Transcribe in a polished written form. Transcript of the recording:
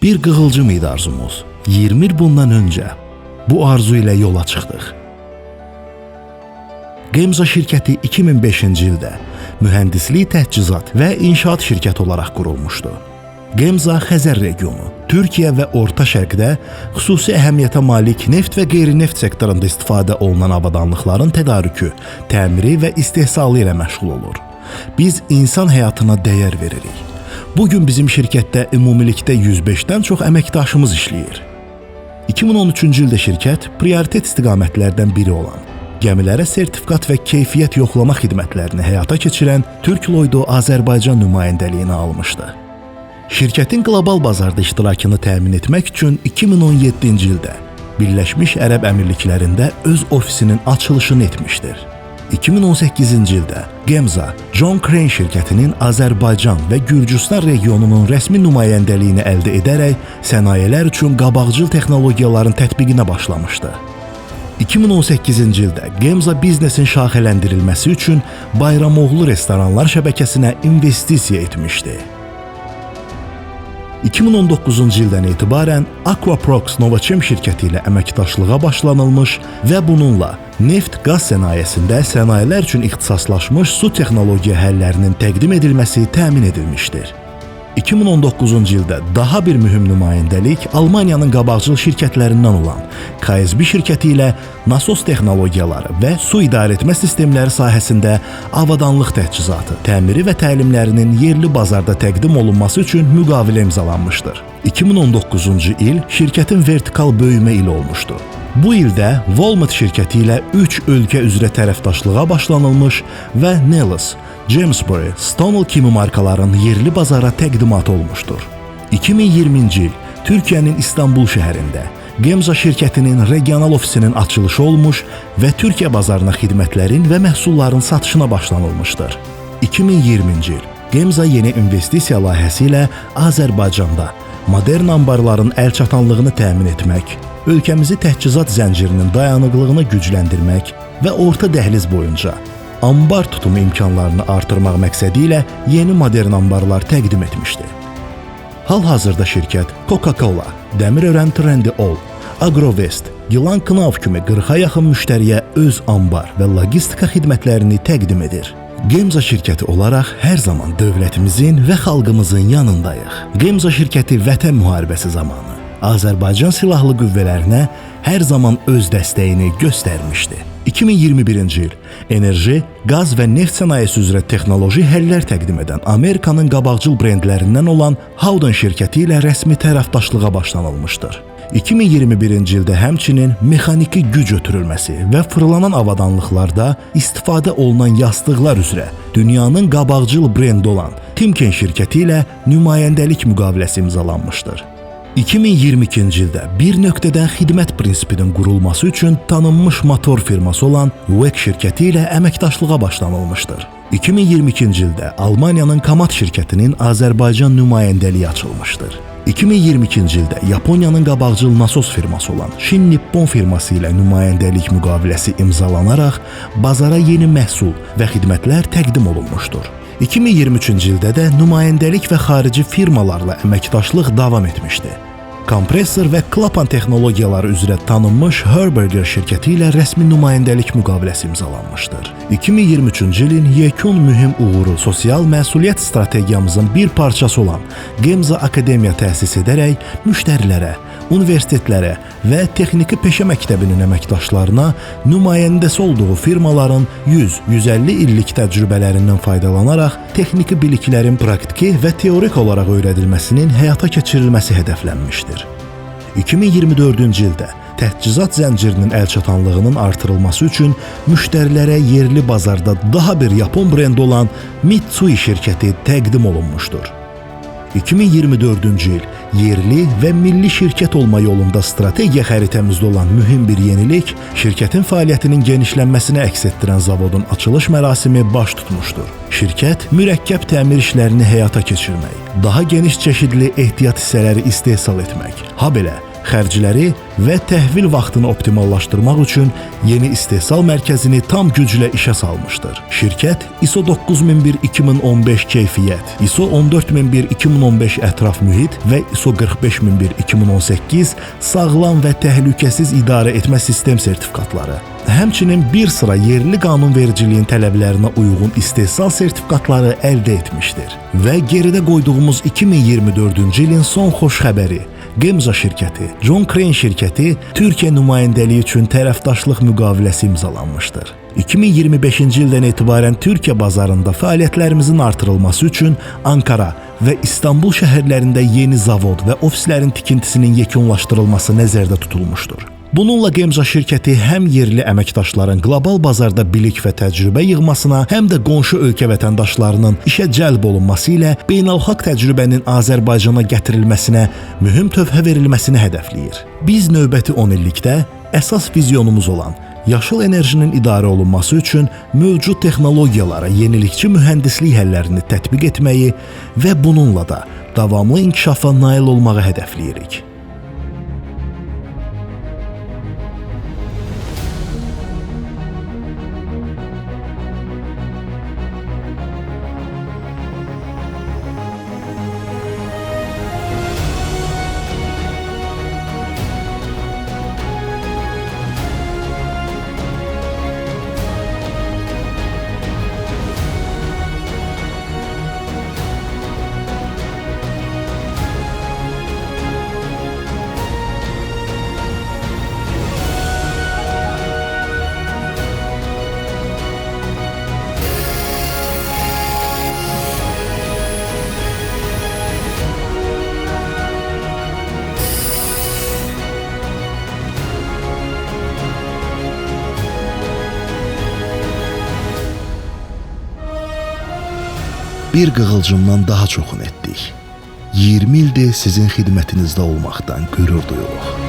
Bir qığılcım idi arzumuz. 20 il bundan öncə bu arzu ilə yola çıxdıq. Gemza şirkəti 2005-ci ildə mühəndislik təchizat və inşaat şirkəti olaraq qurulmuşdu. Gemza Xəzər regionu, Türkiyə və Orta Şərqdə xüsusi əhəmiyyətə malik neft və qeyri-neft sektorunda istifadə olunan avadanlıqların tədarükü, təmiri və istehsalı ilə məşğul olur. Biz insan həyatına dəyər veririk. Bugün bizim şirkətdə ümumilikdə 105-dən çox əməkdaşımız işləyir. 2013-cü ildə şirkət prioritet istiqamətlərdən biri olan gəmilərə sertifikat və keyfiyyət yoxlama xidmətlərini həyata keçirən Türk Lloyd Azərbaycan nümayəndəliyini almışdı. Şirkətin qlobal bazarda iştirakını təmin etmək üçün 2017-ci ildə Birləşmiş Ərəb Əmirliklərində öz ofisinin açılışını etmişdir. 2018-ci ildə Gemza, John Crane şirkətinin Azərbaycan və Gürcüstan regionunun rəsmi nümayəndəliyini əldə edərək sənayələr üçün qabaqcıl texnologiyaların tətbiqinə başlamışdı. 2018-ci ildə Gemza biznesin şaxələndirilməsi üçün Bayramoğlu restoranlar şəbəkəsinə investisiya etmişdi. 2019-cu ildən etibarən Aquaprox Novachem şirkəti ilə əməkdaşlığa başlanılmış və bununla neft-qaz sənayesində sənayələr üçün ixtisaslaşmış su texnologiya həllərinin təqdim edilməsi təmin edilmişdir. 2019-cu ildə daha bir mühüm nümayəndəlik Almaniyanın qabaqcıl şirkətlərindən olan KSB şirkəti ilə nasos texnologiyaları və su idarəetmə sistemləri sahəsində avadanlıq təchizatı, təmiri və təlimlərinin yerli bazarda təqdim olunması üçün müqavilə imzalanmışdır. 2019-cu il şirkətin vertikal böyümə ili olmuşdu. Bu ildə Walmart şirkəti ilə 3 ölkə üzrə tərəfdaşlığa başlanılmış və Nelis, Jamesbury, Stonewall kimi markaların yerli bazara təqdimatı olmuşdur. 2020-ci il Türkiyənin İstanbul şəhərində Gemza şirkətinin regional ofisinin açılışı olmuş və Türkiyə bazarına xidmətlərin və məhsulların satışına başlanılmışdır. 2020-ci il Gemza yeni investisiya layihəsi ilə Azərbaycanda modern anbarların əlçatanlığını təmin etmək, ölkəmizi təchizat zəncirinin dayanıqlığını gücləndirmək və orta dəhliz boyunca ambar tutumu imkanlarını artırmaq məqsədi ilə yeni modern ambarlar təqdim etmişdi. Hal-hazırda şirkət Coca-Cola, Dəmirören Trendyol, Agrovest, Gilan Knauf kimi 40-a yaxın müştəriyə öz ambar və logistika xidmətlərini təqdim edir. Gemza şirkəti olaraq hər zaman dövlətimizin və xalqımızın yanındayıq. Gemza şirkəti Vətən müharibəsi zamanı Azərbaycan silahlı qüvvələrinə hər zaman öz dəstəyini göstərmişdi. 2021-ci il enerji, qaz və neft sənayesi üzrə texnoloji həllər təqdim edən Amerikanın qabaqcıl brendlərindən olan Howden şirkəti ilə rəsmi tərəfdaşlığa başlanılmışdır. 2021-ci ildə həmçinin mexaniki güc ötürülməsi və fırlanan avadanlıqlarda istifadə olunan yastıqlar üzrə dünyanın qabaqcıl brendi olan Timken şirkəti ilə nümayəndəlik müqaviləsi imzalanmışdır. 2022-ci ildə bir nöqtədən xidmət prinsipinin qurulması üçün tanınmış motor firması olan WEC şirkəti ilə əməkdaşlığa başlanılmışdır. 2022-ci ildə Almaniyanın Kamat şirkətinin Azərbaycan nümayəndəliyi açılmışdır. 2022-ci ildə Yaponiyanın qabaqcıl nasos firması olan Shin Nippon firması ilə nümayəndəlik müqaviləsi imzalanaraq bazara yeni məhsul və xidmətlər təqdim olunmuşdur. 2023-cü ildə də nümayəndəlik və xarici firmalarla əməkdaşlıq davam etmişdi. Kompressor və klapan texnologiyaları üzrə tanınmış Herberger şirkəti ilə rəsmi nümayəndəlik müqaviləsi imzalanmışdır. 2023-cü ilin yekun mühüm uğuru sosial məsuliyyət strategiyamızın bir parçası olan Gemza Akademiya təsis edərək müştərilərə, universitetlərə və texniki peşə məktəbinin əməkdaşlarına nümayəndəsi olduğu firmaların 100-150 illik təcrübələrindən faydalanaraq texniki biliklərin praktiki və teorik olaraq öyrədilməsinin həyata keçirilməsi hədəflənmişdir. 2024-cü ildə təchizat zəncirinin əlçatanlığının artırılması üçün müştərilərə yerli bazarda daha bir Yapon brendi olan Mitsui şirkəti təqdim olunmuşdur. 2024-cü il yerli və milli şirkət olma yolunda strategiya xəritəmizdə olan mühüm bir yenilik, şirkətin fəaliyyətinin genişlənməsini əks etdirən zavodun açılış mərasimi baş tutmuşdur. Şirkət mürəkkəb təmir işlərini həyata keçirmək, daha geniş çeşidli ehtiyat hissələri istehsal etmək, habelə Xərcləri və təhvil vaxtını optimallaşdırmaq üçün yeni istehsal mərkəzini tam güclə işə salmışdır. Şirkət ISO 9001-2015 keyfiyyət, ISO 14001-2015 ətraf mühit və ISO 45001-2018 sağlam və təhlükəsiz idarə etmə sistem sertifikatları, həmçinin bir sıra yerli qanunvericiliyin tələblərinə uyğun istehsal sertifikatları əldə etmişdir. Və geridə qoyduğumuz 2024-cü ilin son xoş xəbəri, Gemza şirkəti, John Crane şirkəti Türkiyə nümayəndəliyi üçün tərəfdaşlıq müqaviləsi imzalanmışdır. 2025-ci ildən etibarən Türkiyə bazarında fəaliyyətlərimizin artırılması üçün Ankara və İstanbul şəhərlərində yeni zavod və ofislərin tikintisinin yekunlaşdırılması nəzərdə tutulmuşdur. Bununla Gemza şirkəti həm yerli əməkdaşların qlobal bazarda bilik və təcrübə yığmasına, həm də qonşu ölkə vətəndaşlarının işə cəlb olunması ilə beynəlxalq təcrübənin Azərbaycana gətirilməsinə mühüm tövhə verilməsini hədəfləyir. Biz növbəti 10 illikdə əsas vizyonumuz olan yaşıl enerjinin idarə olunması üçün mövcud texnologiyalara yenilikçi mühəndislik həllərini tətbiq etməyi və bununla da davamlı inkişafa nail olmağı hədəfləyirik. Bir qığılcımdan daha çoxunu etdik. 20 ildir sizin xidmətinizdə olmaqdan qürur duyuruq.